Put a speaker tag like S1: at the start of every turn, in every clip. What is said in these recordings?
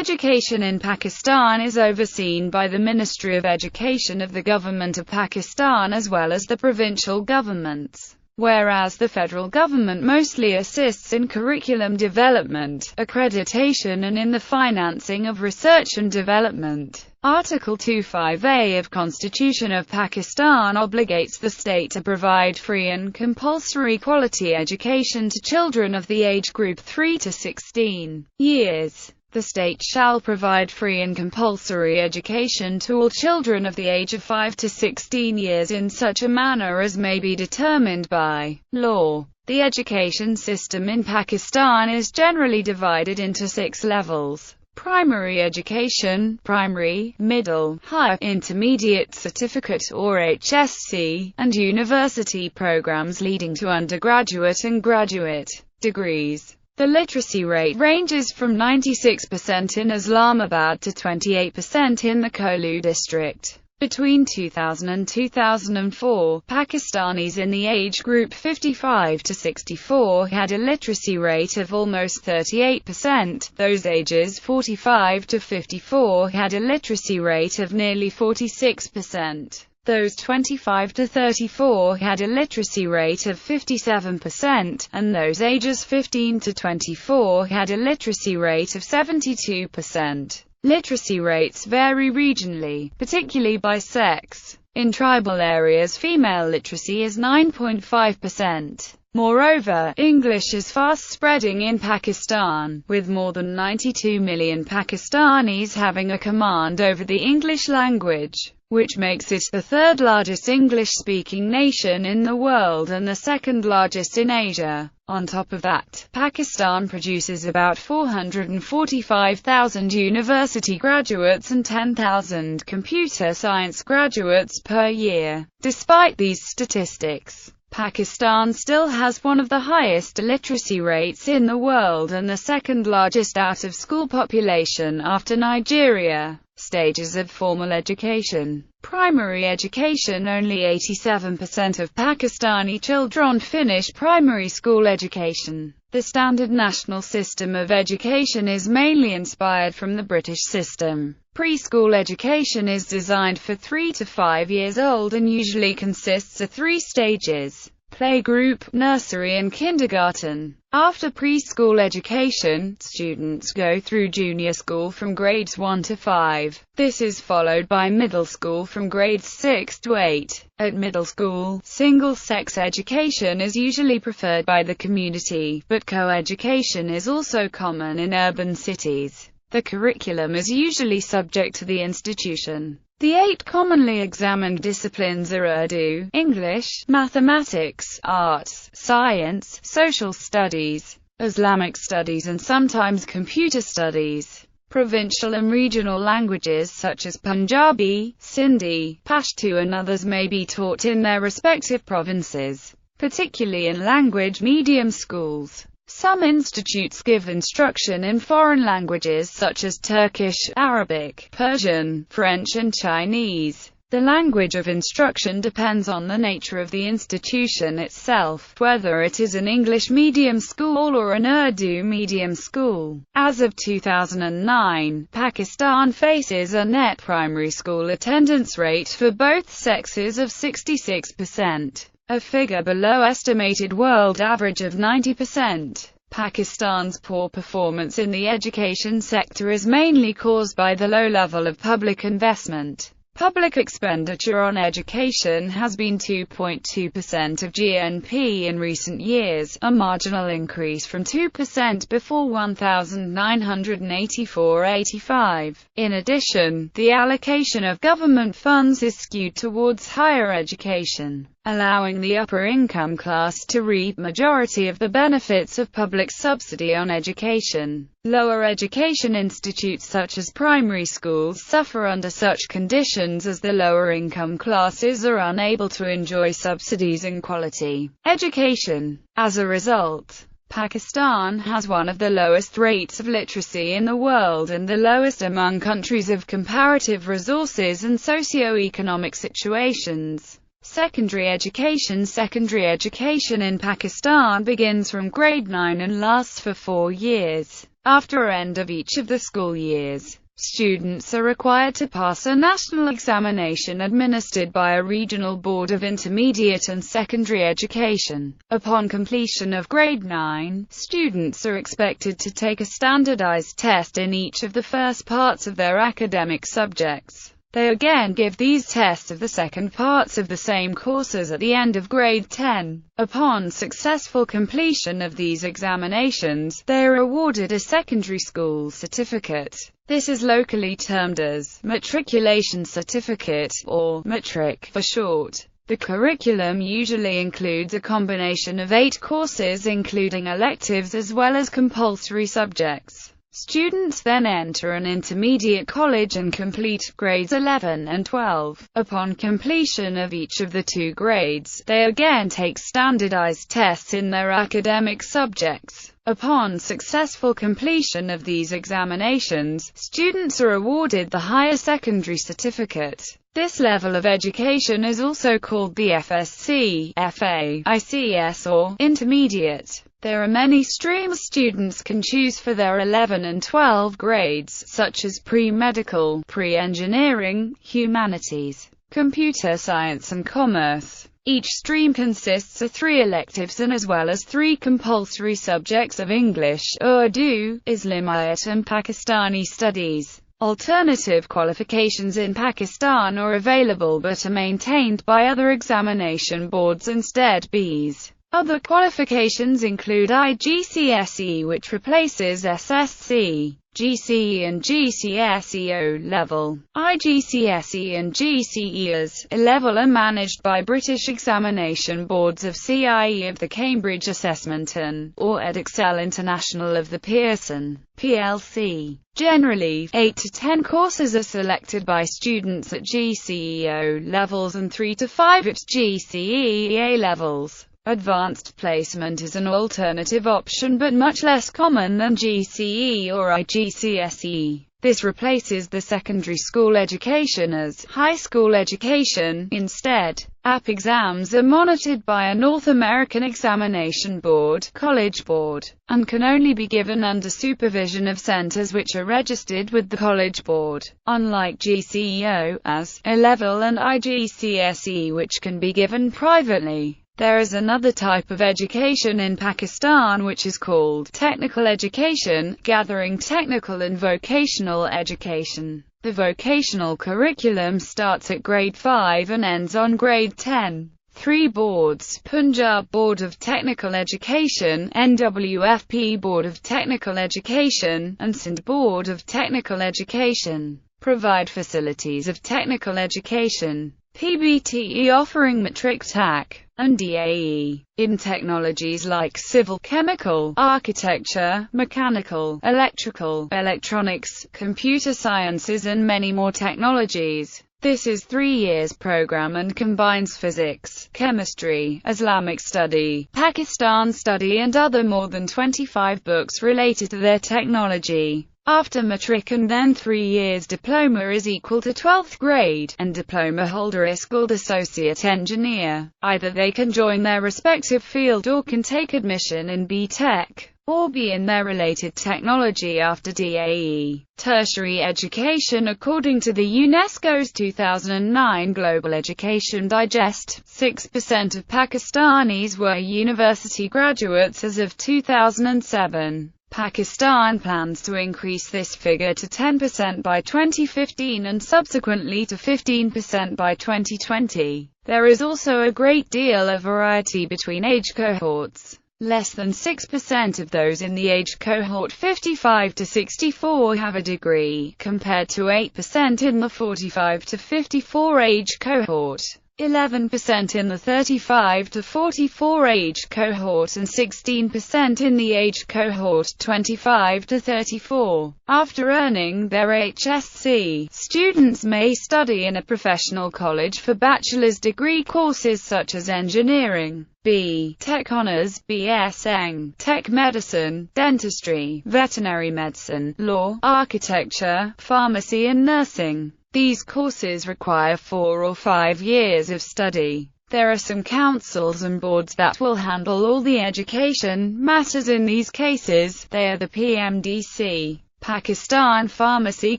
S1: Education in Pakistan is overseen by the Ministry of Education of the Government of Pakistan as well as the provincial governments, whereas the federal government mostly assists in curriculum development, accreditation and in the financing of research and development. Article 25A of Constitution of Pakistan obligates the state to provide free and compulsory quality education to children of the age group 3 to 16 years. The state shall provide free and compulsory education to all children of the age of 5 to 16 years in such a manner as may be determined by law. The education system in Pakistan is generally divided into 6 levels: primary education, primary, middle, higher, intermediate, certificate or HSC, and university programs leading to undergraduate and graduate degrees. The literacy rate ranges from 96% in Islamabad to 28% in the Kolu district. Between 2000 and 2004, Pakistanis in the age group 55 to 64 had a literacy rate of almost 38%. Those ages 45 to 54 had a literacy rate of nearly 46%. Those 25 to 34 had a literacy rate of 57%, and those ages 15 to 24 had a literacy rate of 72%. Literacy rates vary regionally, particularly by sex. In tribal areas, female literacy is 9.5%. Moreover, English is fast spreading in Pakistan, with more than 92 million Pakistanis having a command over the English language, which makes it the third largest English-speaking nation in the world and the second largest in Asia. On top of that, Pakistan produces about 445,000 university graduates and 10,000 computer science graduates per year. Despite these statistics, Pakistan still has one of the highest literacy rates in the world and the second largest out-of-school population after Nigeria. Stages of formal education. Primary education. Only 87% of Pakistani children finish primary school education. The standard national system of education is mainly inspired from the British system. Preschool education is designed for 3 to 5 years old and usually consists of 3 stages: playgroup, nursery and kindergarten. After preschool education, students go through junior school from grades 1 to 5. This is followed by middle school from grades 6 to 8. At middle school, single-sex education is usually preferred by the community, but co-education is also common in urban cities. The curriculum is usually subject to the institution. The 8 commonly examined disciplines are Urdu, English, mathematics, arts, science, social studies, Islamic studies and sometimes computer studies. Provincial and regional languages such as Punjabi, Sindhi, Pashto and others may be taught in their respective provinces, particularly in language medium schools. Some institutes give instruction in foreign languages such as Turkish, Arabic, Persian, French and Chinese. The language of instruction depends on the nature of the institution itself, whether it is an English medium school or an Urdu medium school. As of 2009, Pakistan faces a net primary school attendance rate for both sexes of 66%. A figure below estimated world average of 90%. Pakistan's poor performance in the education sector is mainly caused by the low level of public investment. Public expenditure on education has been 2.2% of GNP in recent years, a marginal increase from 2% before 1984-85. In addition, the allocation of government funds is skewed towards higher education, allowing the upper income class to reap majority of the benefits of public subsidy on education. Lower education institutes such as primary schools suffer under such conditions as the lower income classes are unable to enjoy subsidies and quality education. As a result, Pakistan has one of the lowest rates of literacy in the world and the lowest among countries of comparative resources and socio-economic situations. Secondary education. Secondary education in Pakistan begins from grade 9 and lasts for 4 years. After end of each of the school years, students are required to pass a national examination administered by a regional board of intermediate and secondary education. Upon completion of grade 9, students are expected to take a standardized test in each of the first parts of their academic subjects. They again give these tests of the second parts of the same courses at the end of grade 10. Upon successful completion of these examinations, they are awarded a secondary school certificate. This is locally termed as Matriculation Certificate, or Matric for short. The curriculum usually includes a combination of 8 courses including electives as well as compulsory subjects. Students then enter an intermediate college and complete grades 11 and 12. Upon completion of each of the 2 grades, they again take standardized tests in their academic subjects. Upon successful completion of these examinations, students are awarded the higher secondary certificate. This level of education is also called the FSC, FA, ICS or intermediate. There are many streams students can choose for their 11 and 12 grades, such as pre-medical, pre-engineering, humanities, computer science and commerce. Each stream consists of 3 electives and as well as 3 compulsory subjects of English, Urdu, Islamiyat and Pakistani studies. Alternative qualifications in Pakistan are available but are maintained by other examination boards instead. Bs. Other qualifications include IGCSE, which replaces SSC, GCE and GCSE O-level. IGCSE and GCE as A-level are managed by British examination boards of CIE of the Cambridge Assessment or Edexcel International of the Pearson plc. Generally, 8 to 10 courses are selected by students at GCE O-levels and 3 to 5 at GCE A-levels. Advanced placement is an alternative option but much less common than GCE or IGCSE. This replaces the secondary school education as high school education instead. AP exams are monitored by a North American examination board, College Board, and can only be given under supervision of centers which are registered with the College Board, unlike GCEO as A-level and IGCSE which can be given privately. There is another type of education in Pakistan which is called technical education, gathering technical and vocational education. The vocational curriculum starts at grade 5 and ends on grade 10. 3 boards, Punjab Board of Technical Education, NWFP Board of Technical Education, and Sindh Board of Technical Education, provide facilities of technical education. PBTE offering Matric TAC, and DAE, in technologies like civil, chemical, architecture, mechanical, electrical, electronics, computer sciences and many more technologies. This is 3 years program and combines physics, chemistry, Islamic study, Pakistan study and other more than 25 books related to their technology. After matric and then 3 years diploma is equal to 12th grade, and diploma holder is called associate engineer. Either they can join their respective field or can take admission in B.Tech, or be in their related technology after DAE. Tertiary education. According to the UNESCO's 2009 Global Education Digest, 6% of Pakistanis were university graduates as of 2007. Pakistan plans to increase this figure to 10% by 2015 and subsequently to 15% by 2020. There is also a great deal of variety between age cohorts. Less than 6% of those in the age cohort 55 to 64 have a degree, compared to 8% in the 45 to 54 age cohort. 11% in the 35 to 44 age cohort and 16% in the age cohort 25 to 34. After earning their HSc, students may study in a professional college for bachelor's degree courses such as engineering, B.Tech Honours, BS Eng, Tech Medicine, Dentistry, Veterinary Medicine, Law, Architecture, Pharmacy and Nursing. These courses require 4 or 5 years of study. There are some councils and boards that will handle all the education matters in these cases. They are the PMDC, Pakistan Pharmacy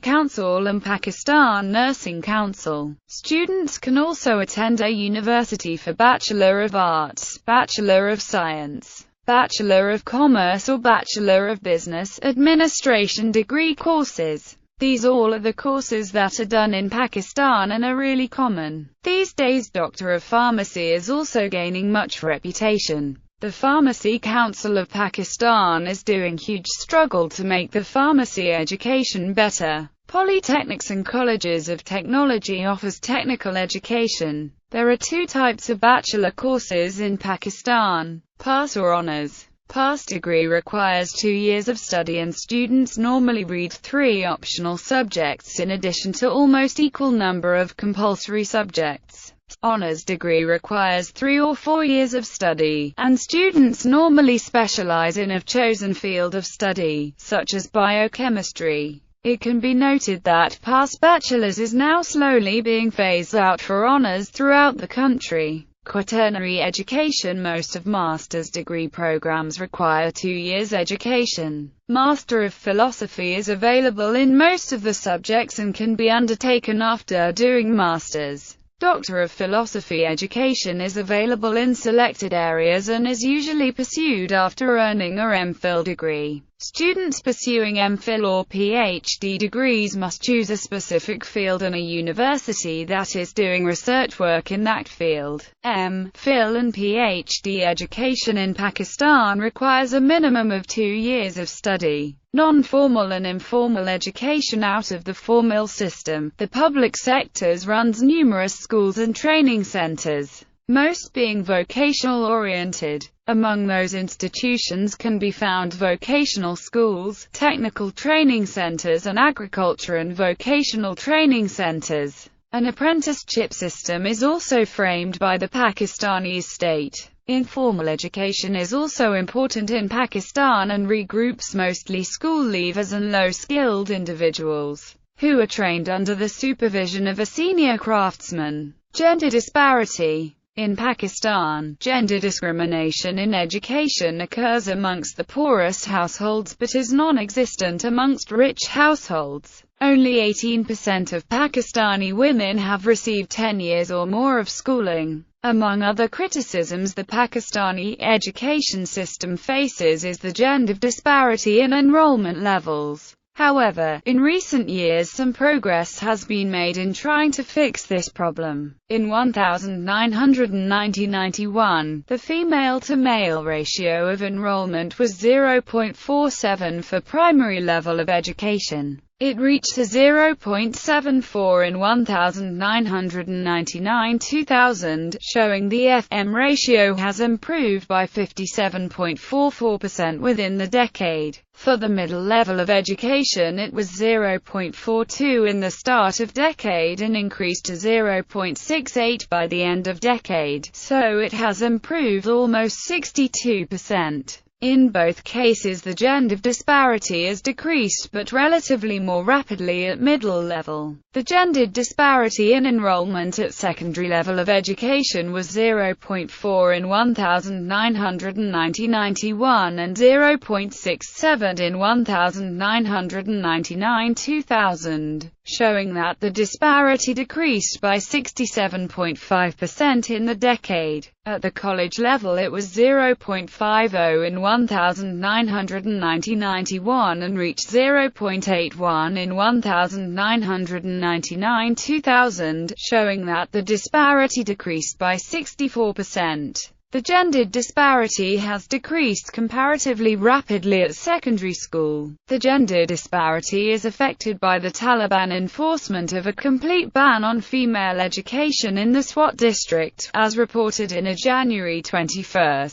S1: Council, and Pakistan Nursing Council. Students can also attend a university for Bachelor of Arts, Bachelor of Science, Bachelor of Commerce or Bachelor of Business Administration degree courses. These all are the courses that are done in Pakistan and are really common. These days Doctor of Pharmacy is also gaining much reputation. The Pharmacy Council of Pakistan is doing huge struggle to make the pharmacy education better. Polytechnics and colleges of technology offers technical education. There are two types of bachelor courses in Pakistan: pass or honors. Pass degree requires 2 years of study and students normally read 3 optional subjects in addition to almost equal number of compulsory subjects. Honors degree requires 3 or 4 years of study, and students normally specialize in a chosen field of study, such as biochemistry. It can be noted that pass bachelors is now slowly being phased out for honors throughout the country. Quaternary education. Most of master's degree programs require 2 years education. Master of Philosophy is available in most of the subjects and can be undertaken after doing masters. Doctor of Philosophy education is available in selected areas and is usually pursued after earning a MPhil degree. Students pursuing MPhil or PhD degrees must choose a specific field and a university that is doing research work in that field. MPhil and PhD education in Pakistan requires a minimum of 2 years of study. Non-formal and informal education. Out of the formal system, the public sectors runs numerous schools and training centers, most being vocational-oriented. Among those institutions can be found vocational schools, technical training centers, and agriculture and vocational training centers. An apprenticeship system is also framed by the Pakistani state. Informal education is also important in Pakistan and regroups mostly school leavers and low-skilled individuals, who are trained under the supervision of a senior craftsman. Gender disparity. In Pakistan, gender discrimination in education occurs amongst the poorest households but is non-existent amongst rich households. Only 18% of Pakistani women have received 10 years or more of schooling. Among other criticisms the Pakistani education system faces is the gender disparity in enrollment levels. However, in recent years some progress has been made in trying to fix this problem. In 1990-91, the female-to-male ratio of enrollment was 0.47 for primary level of education. It reached a 0.74 in 1999-2000, showing the FM ratio has improved by 57.44% within the decade. For the middle level of education it was 0.42 in the start of decade and increased to 0.68 by the end of decade, so it has improved almost 62%. In both cases the gender disparity is decreased but relatively more rapidly at middle level. The gender disparity in enrollment at secondary level of education was 0.4 in 1990-91 and 0.67 in 1999-2000, showing that the disparity decreased by 67.5% in the decade. At the college level it was 0.50 in 1990-91 and reached 0.81 in 1999-2000, showing that the disparity decreased by 64%. The gender disparity has decreased comparatively rapidly at secondary school. The gender disparity is affected by the Taliban enforcement of a complete ban on female education in the Swat district, as reported in a January 21,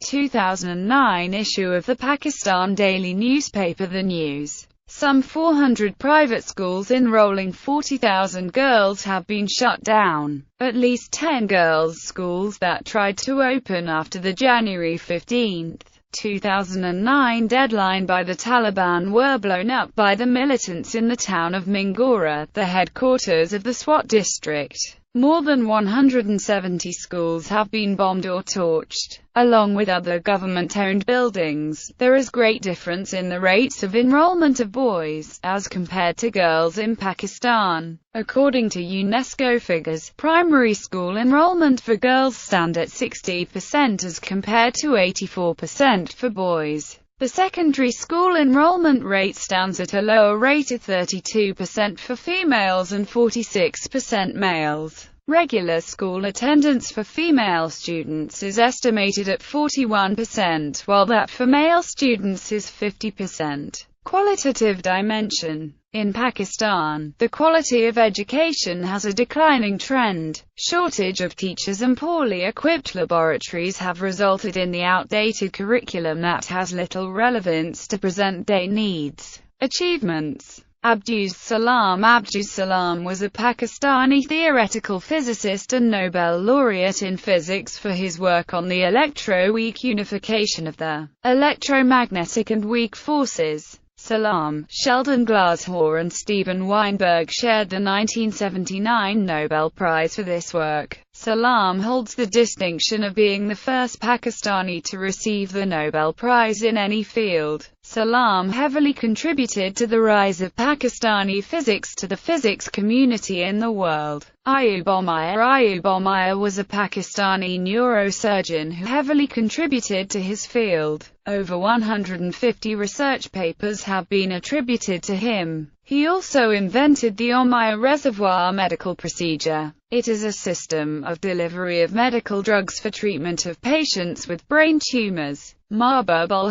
S1: 2009 issue of the Pakistan daily newspaper The News. Some 400 private schools enrolling 40,000 girls have been shut down. At least 10 girls' schools that tried to open after the January 15, 2009 deadline by the Taliban were blown up by the militants in the town of Mingora, the headquarters of the Swat district. More than 170 schools have been bombed or torched. Along with other government-owned buildings, there is great difference in the rates of enrollment of boys, as compared to girls in Pakistan. According to UNESCO figures, primary school enrollment for girls stand at 60% as compared to 84% for boys. The secondary school enrollment rate stands at a lower rate of 32% for females and 46% males. Regular school attendance for female students is estimated at 41%, while that for male students is 50%. Qualitative dimension. In Pakistan, the quality of education has a declining trend. Shortage of teachers and poorly equipped laboratories have resulted in the outdated curriculum that has little relevance to present-day needs. Achievements. Abdus Salam was a Pakistani theoretical physicist and Nobel laureate in physics for his work on the electroweak unification of the electromagnetic and weak forces. Salam, Sheldon Glashow and Steven Weinberg shared the 1979 Nobel Prize for this work. Salam holds the distinction of being the first Pakistani to receive the Nobel Prize in any field. Salam heavily contributed to the rise of Pakistani physics to the physics community in the world. Ayub Omair was a Pakistani neurosurgeon who heavily contributed to his field. Over 150 research papers have been attributed to him. He also invented the Omair reservoir medical procedure. It is a system of delivery of medical drugs for treatment of patients with brain tumors. Mahbub ul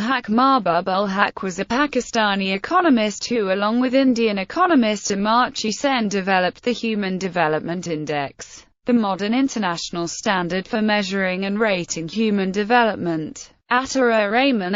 S1: Haq was a Pakistani economist who, along with Indian economist Amartya Sen, developed the Human Development Index, the modern international standard for measuring and rating human development. Attar Rahman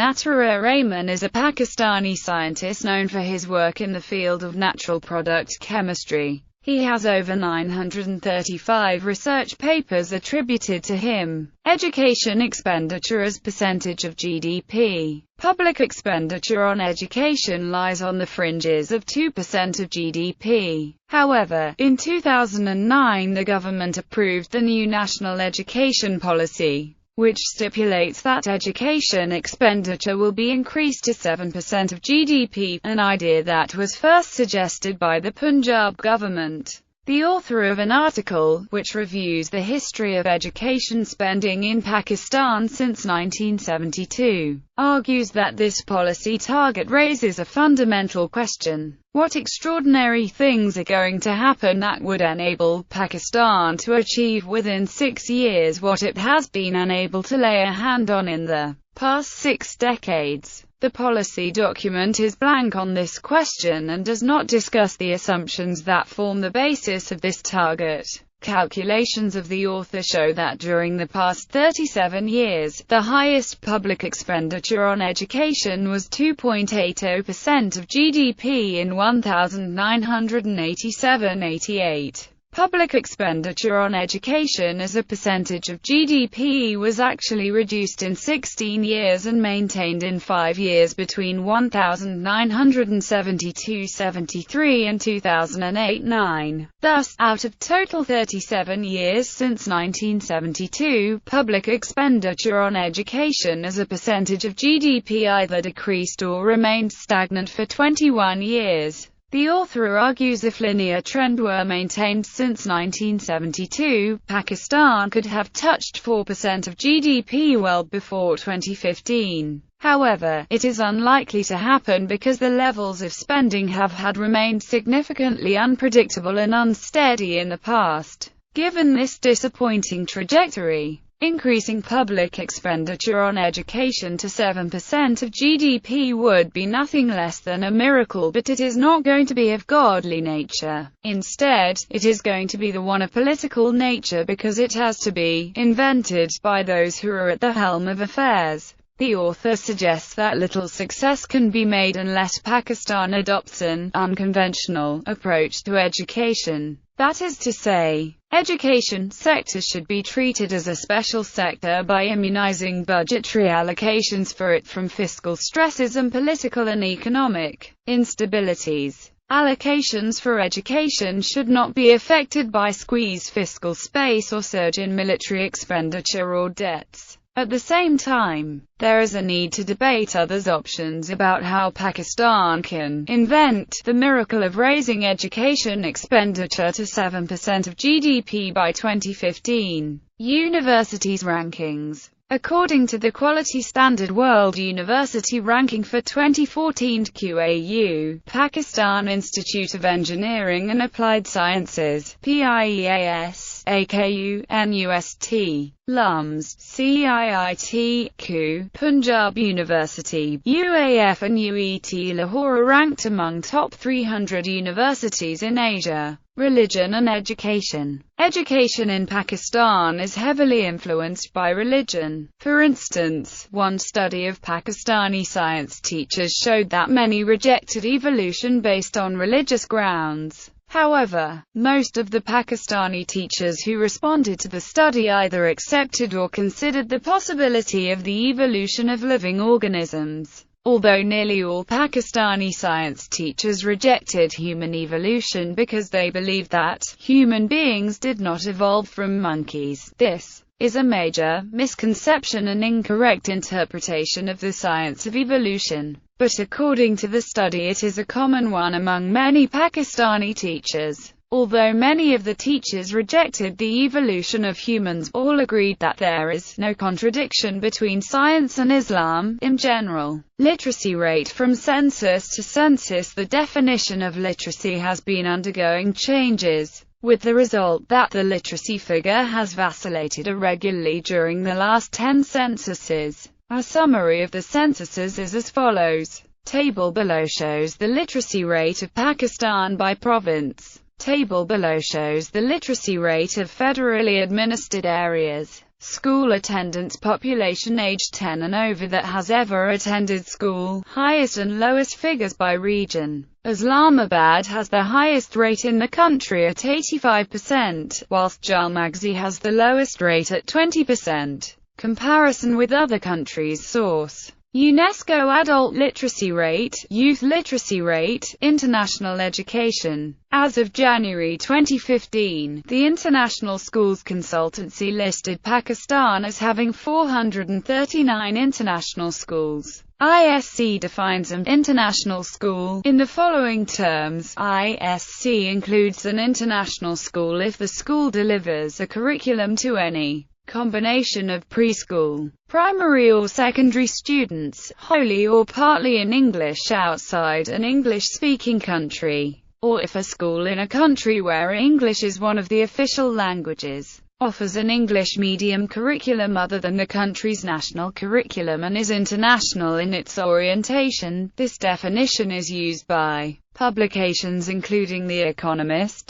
S1: is a Pakistani scientist known for his work in the field of natural product chemistry. He has over 935 research papers attributed to him. Education expenditure as percentage of GDP. Public expenditure on education lies on the fringes of 2% of GDP. However, in 2009 the government approved the new National Education Policy, which stipulates that education expenditure will be increased to 7% of GDP, an idea that was first suggested by the Punjab government. The author of an article, which reviews the history of education spending in Pakistan since 1972, argues that this policy target raises a fundamental question. What extraordinary things are going to happen that would enable Pakistan to achieve within 6 years what it has been unable to lay a hand on in the past 6 decades? The policy document is blank on this question and does not discuss the assumptions that form the basis of this target. Calculations of the author show that during the past 37 years, the highest public expenditure on education was 2.80% of GDP in 1987-88. Public expenditure on education as a percentage of GDP was actually reduced in 16 years and maintained in 5 years between 1972-73 and 2008-9. Thus, out of total 37 years since 1972, public expenditure on education as a percentage of GDP either decreased or remained stagnant for 21 years. The author argues if linear trend were maintained since 1972, Pakistan could have touched 4% of GDP well before 2015. However, it is unlikely to happen because the levels of spending have had remained significantly unpredictable and unsteady in the past. Given this disappointing trajectory, increasing public expenditure on education to 7% of GDP would be nothing less than a miracle, but it is not going to be of godly nature. Instead, it is going to be the one of political nature because it has to be invented by those who are at the helm of affairs. The author suggests that little success can be made unless Pakistan adopts an unconventional approach to education. That is to say, education sector should be treated as a special sector by immunizing budgetary allocations for it from fiscal stresses and political and economic instabilities. Allocations for education should not be affected by squeezed fiscal space or surge in military expenditure or debts. At the same time, there is a need to debate others' options about how Pakistan can invent the miracle of raising education expenditure to 7% of GDP by 2015. Universities rankings. According to the Quality Standard World University Ranking for 2014 QAU, Pakistan Institute of Engineering and Applied Sciences, PIEAS, AKU, NUST, LUMS, CIIT, KU, Punjab University, UAF and UET Lahore are ranked among top 300 universities in Asia. Religion and education. Education in Pakistan is heavily influenced by religion. For instance, one study of Pakistani science teachers showed that many rejected evolution based on religious grounds. However, most of the Pakistani teachers who responded to the study either accepted or considered the possibility of the evolution of living organisms. Although nearly all Pakistani science teachers rejected human evolution because they believed that human beings did not evolve from monkeys. This is a major misconception and incorrect interpretation of the science of evolution. But according to the study, it is a common one among many Pakistani teachers. Although many of the teachers rejected the evolution of humans, all agreed that there is no contradiction between science and Islam in general. Literacy rate. From census to census, the definition of literacy has been undergoing changes, with the result that the literacy figure has vacillated irregularly during the last 10 censuses. A summary of the censuses is as follows. Table below shows the literacy rate of Pakistan by province. Table below shows the literacy rate of federally administered areas. School attendance. Population aged 10 and over that has ever attended school. Highest and lowest figures by region. Islamabad has the highest rate in the country at 85%, whilst Jalmagzi has the lowest rate at 20%. Comparison with other countries. Source: UNESCO Adult Literacy Rate, Youth Literacy Rate, International Education. As of January 2015, the International Schools Consultancy listed Pakistan as having 439 international schools. ISC defines an international school in the following terms. ISC includes an international school if the school delivers a curriculum to any combination of preschool, primary or secondary students, wholly or partly in English outside an English-speaking country, or if a school in a country where English is one of the official languages, offers an English medium curriculum other than the country's national curriculum and is international in its orientation. This definition is used by publications including The Economist,